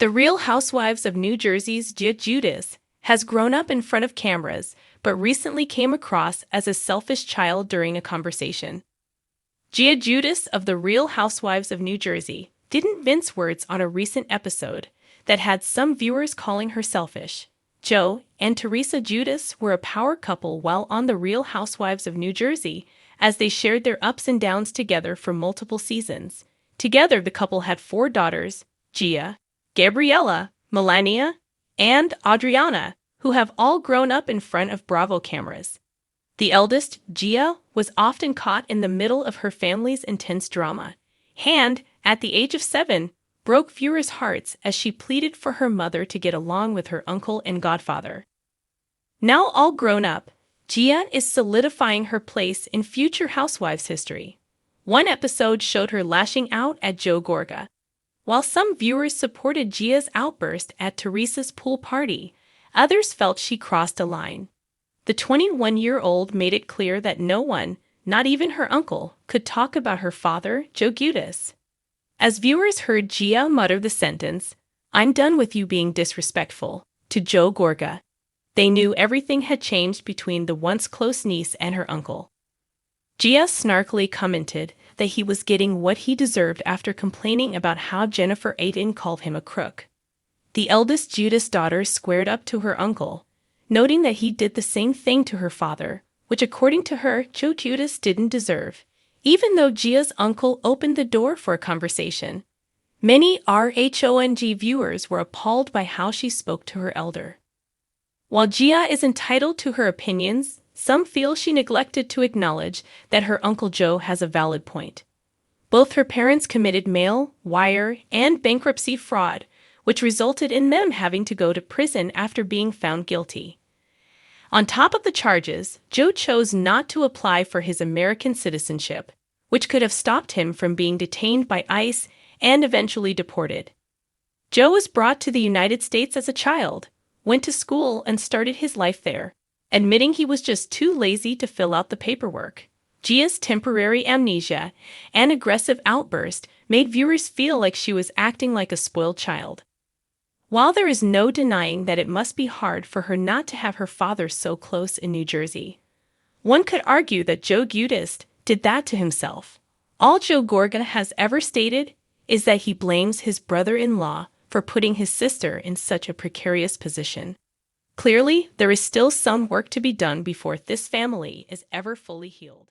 The Real Housewives of New Jersey's Giudice has grown up in front of cameras, but recently came across as a selfish child during a conversation. Giudice of The Real Housewives of New Jersey didn't mince words on a recent episode that had some viewers calling her selfish. Joe and Teresa Giudice were a power couple while on The Real Housewives of New Jersey, as they shared their ups and downs together for multiple seasons. Together, the couple had 4 daughters, Gia, Gabriella, Melania, and Adriana, who have all grown up in front of Bravo cameras. The eldest, Gia, was often caught in the middle of her family's intense drama, and, at the age of 7, broke viewers' hearts as she pleaded for her mother to get along with her uncle and godfather. Now all grown up, Gia is solidifying her place in future Housewives history. One episode showed her lashing out at Joe Gorga. While some viewers supported Gia's outburst at Teresa's pool party, others felt she crossed a line. The 21-year-old made it clear that no one, not even her uncle, could talk about her father, Joe Giudice. As viewers heard Gia mutter the sentence, "I'm done with you being disrespectful," to Joe Gorga, they knew everything had changed between the once close niece and her uncle. Gia snarkily commented that he was getting what he deserved after complaining about how Jennifer Aydin called him a crook. The eldest Giudice daughter squared up to her uncle, noting that he did the same thing to her father, which according to her, Joe Giudice didn't deserve, even though Gia's uncle opened the door for a conversation. Many RHONJ viewers were appalled by how she spoke to her elder. While Gia is entitled to her opinions, some feel she neglected to acknowledge that her Uncle Joe has a valid point. Both her parents committed mail, wire, and bankruptcy fraud, which resulted in them having to go to prison after being found guilty. On top of the charges, Joe chose not to apply for his American citizenship, which could have stopped him from being detained by ICE and eventually deported. Joe was brought to the United States as a child, went to school, and started his life there, admitting he was just too lazy to fill out the paperwork. Gia's temporary amnesia and aggressive outburst made viewers feel like she was acting like a spoiled child. While there is no denying that it must be hard for her not to have her father so close in New Jersey, one could argue that Joe Giudice did that to himself. All Joe Gorga has ever stated is that he blames his brother-in-law for putting his sister in such a precarious position. Clearly, there is still some work to be done before this family is ever fully healed.